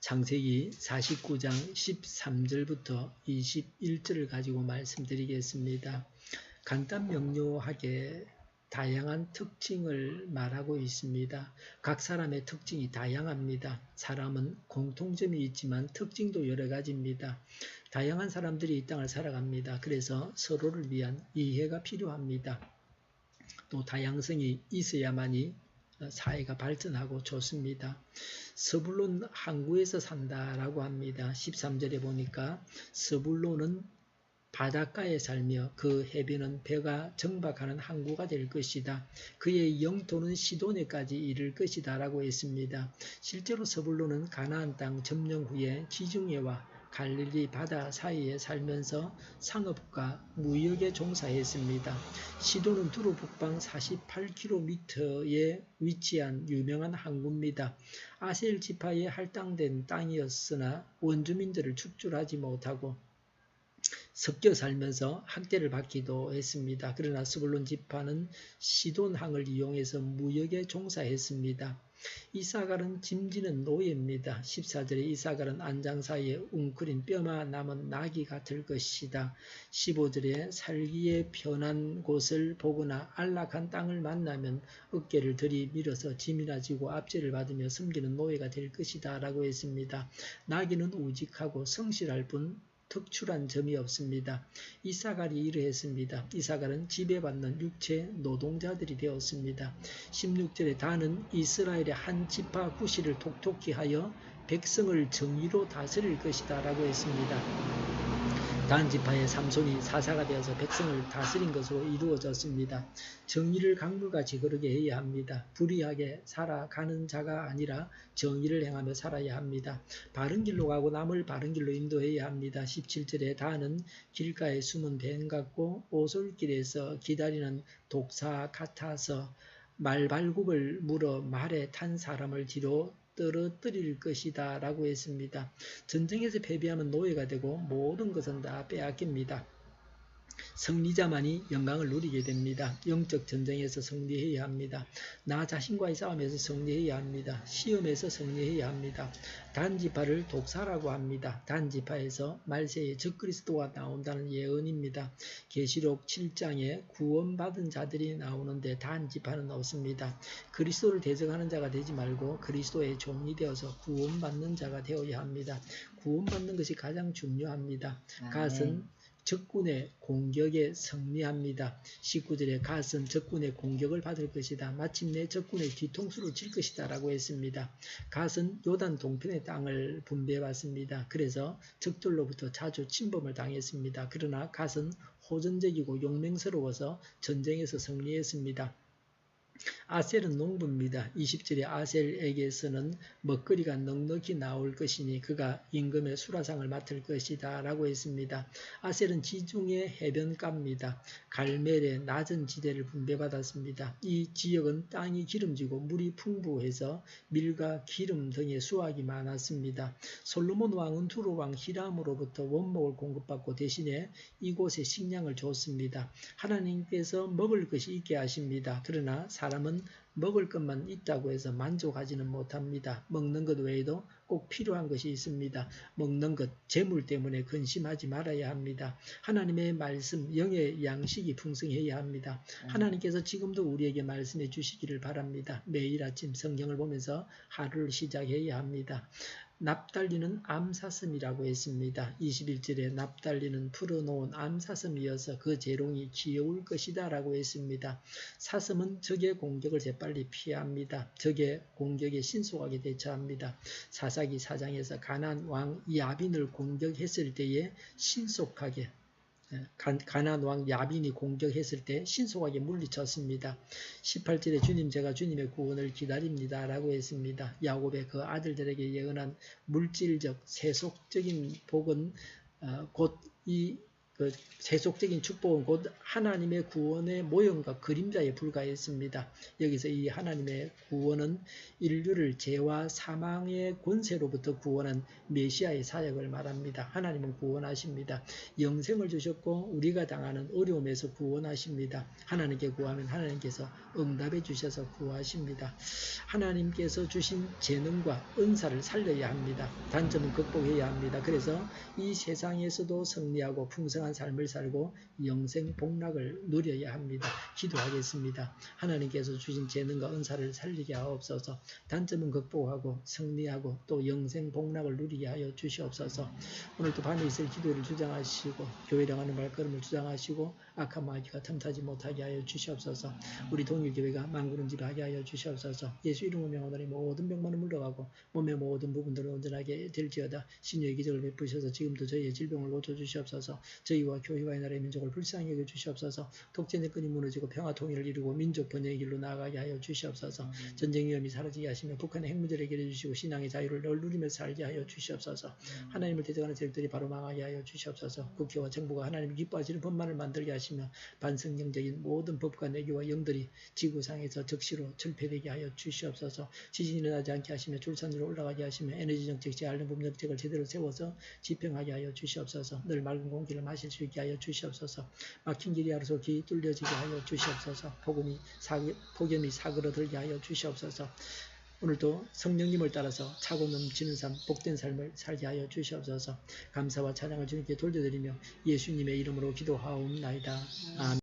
창세기 49장 13절부터 21절을 가지고 말씀드리겠습니다. 간단 명료하게 다양한 특징을 말하고 있습니다. 각 사람의 특징이 다양합니다. 사람은 공통점이 있지만 특징도 여러 가지입니다. 다양한 사람들이 이 땅을 살아갑니다. 그래서 서로를 위한 이해가 필요합니다. 또 다양성이 있어야만이 사회가 발전하고 좋습니다. 스불론 항구에서 산다라고 합니다. 13절에 보니까 스불론은 바닷가에 살며 그 해변은 배가 정박하는 항구가 될 것이다. 그의 영토는 시도네까지 이를 것이다 라고 했습니다. 실제로 스불론은 가나안 땅 점령 후에 지중해와 갈릴리 바다 사이에 살면서 상업과 무역에 종사했습니다. 시도는 두로 북방 48km에 위치한 유명한 항구입니다. 아셀 지파에 할당된 땅이었으나 원주민들을 축출하지 못하고 섞여 살면서 학대를 받기도 했습니다. 그러나 스불론 지파는 시돈항을 이용해서 무역에 종사했습니다. 이사갈은 짐지는 노예입니다. 14절에 이사갈은 안장 사이에 웅크린 뼈만 남은 나귀 같을 것이다. 15절에 살기에 편한 곳을 보거나 안락한 땅을 만나면 어깨를 들이밀어서 짐이나 지고 압제를 받으며 섬기는 노예가 될 것이다 라고 했습니다. 나귀는 우직하고 성실할 뿐 특출한 점이 없습니다. 이사갈이 이러했습니다. 이사갈은 지배받는 육체 노동자들이 되었습니다. 16절에 다는 이스라엘의 한 지파 구실을 톡톡히 하여 백성을 정의로 다스릴 것이다 라고 했습니다. 단 지파의 삼손이 사사가 되어서 백성을 다스린 것으로 이루어졌습니다. 정의를 강물같이 흐르게 해야 합니다. 불의하게 살아가는 자가 아니라 정의를 행하며 살아야 합니다. 바른 길로 가고 남을 바른 길로 인도해야 합니다. 17절에 다는 길가에 숨은 뱀 같고 오솔길에서 기다리는 독사 같아서 말발굽을 물어 말에 탄 사람을 뒤로 떨어뜨릴 것이다 라고 했습니다. 전쟁에서 패배하면 노예가 되고 모든 것은 다 빼앗깁니다. 승리자만이 영광을 누리게 됩니다. 영적 전쟁에서 승리해야 합니다. 나 자신과의 싸움에서 승리해야 합니다. 시험에서 승리해야 합니다. 단지파를 독사라고 합니다. 단지파에서 말세에 적그리스도가 나온다는 예언입니다. 계시록 7장에 구원받은 자들이 나오는데 단지파는 없습니다. 그리스도를 대적하는 자가 되지 말고 그리스도의 종이 되어서 구원받는 자가 되어야 합니다. 구원받는 것이 가장 중요합니다. 갓은 적군의 공격에 승리합니다. 19절에 갓은 적군의 공격을 받을 것이다. 마침내 적군의 뒤통수를 칠 것이다 라고 했습니다. 갓은 요단 동편의 땅을 분배받습니다. 그래서 적들로부터 자주 침범을 당했습니다. 그러나 갓은 호전적이고 용맹스러워서 전쟁에서 승리했습니다. 아셀은 농부입니다. 20절에 아셀에게서는 먹거리가 넉넉히 나올 것이니 그가 임금의 수라상을 맡을 것이다 라고 했습니다. 아셀은 지중해 해변가입니다. 갈멜의 낮은 지대를 분배받았습니다. 이 지역은 땅이 기름지고 물이 풍부해서 밀과 기름 등의 수확이 많았습니다. 솔로몬 왕은 두로 왕 히람으로부터 원목을 공급받고 대신에 이곳에 식량을 줬습니다. 하나님께서 먹을 것이 있게 하십니다. 그러나 사람은 먹을 것만 있다고 해서 만족하지는 못합니다. 먹는 것 외에도 꼭 필요한 것이 있습니다. 먹는 것, 재물 때문에 근심하지 말아야 합니다. 하나님의 말씀, 영의 양식이 풍성해야 합니다. 하나님께서 지금도 우리에게 말씀해 주시기를 바랍니다. 매일 아침 성경을 보면서 하루를 시작해야 합니다. 납달리는 암사슴이라고 했습니다. 21절에 납달리는 풀어놓은 암사슴이어서 그 재롱이 귀여울 것이다 라고 했습니다. 사슴은 적의 공격을 재빨리 피합니다. 적의 공격에 신속하게 대처합니다. 사사기 4장에서 가나안 왕 야빈을 공격했을 때에 신속하게 가나안 왕 야빈이 공격했을 때 신속하게 물리쳤습니다. 18절에 주님 제가 주님의 구원을 기다립니다 라고 했습니다. 야곱의 그 아들들에게 예언한 물질적 세속적인 복은 곧 이 그 세속적인 축복은 곧 하나님의 구원의 모형과 그림자에 불과했습니다. 여기서 이 하나님의 구원은 인류를 죄와 사망의 권세로부터 구원한 메시아의 사역을 말합니다. 하나님은 구원하십니다. 영생을 주셨고 우리가 당하는 어려움에서 구원하십니다. 하나님께 구하면 하나님께서 응답해 주셔서 구하십니다. 하나님께서 주신 재능과 은사를 살려야 합니다. 단점은 극복해야 합니다. 그래서 이 세상에서도 승리하고 풍성한 삶을 살고 영생 복락을 누려야 합니다. 기도하겠습니다. 하나님께서 주신 재능과 은사를 살리게 하옵소서. 단점은 극복하고 승리하고 또 영생 복락을 누리게 하여 주시옵소서. 오늘도 밤에 있을 기도를 주장하시고 교회를 가는 발걸음을 주장하시고 악한 마귀가 틈타지 못하게 하여 주시옵소서. 우리 동일교회가 만구름지하게 하여 주시옵소서. 예수 이름으로 명하노니 모든 병만은 물러가고 몸의 모든 부분들을 온전하게 될지어다. 신유의 기적을 베푸셔서 지금도 저희의 질병을 고쳐주시옵소서. 저희와 교회와 나라의 민족을 불쌍히 여겨주시옵소서. 독재의 끈이 무너지고 평화 통일을 이루고 민족 번영의 길로 나아가게 하여 주시옵소서. 전쟁 위험이 사라지게 하시며 북한의 핵문제를 해결해 주시고 신앙의 자유를 늘 누리며 살게 하여 주시옵소서. 하나님을 대적하는 세력들이 바로 망하게 하여 주시옵소서. 국회와 정부가 하나님이 기뻐하시는 법만을 만들게 하시며 반성경적인 모든 법과 내교와 영들이 지구상에서 적시로 철폐되게 하여 주시옵소서. 지진이 일어나지 않게 하시며 출산율을 올라가게 하시며 에너지 정책, 재활용 법정책을 제대로 세워서 집행하게 하여 주시옵소서. 늘 맑은 공기를 마실 수 있게 하여 주시옵소서. 막힌 길이 하루속히 뚫려지게 하여 주시옵소서. 폭염이 사그러들게 하여 주시옵소서. 오늘도 성령님을 따라서 차고 넘치는 삶, 복된 삶을 살게 하여 주시옵소서. 감사와 찬양을 주님께 돌려드리며 예수님의 이름으로 기도하옵나이다. 아멘.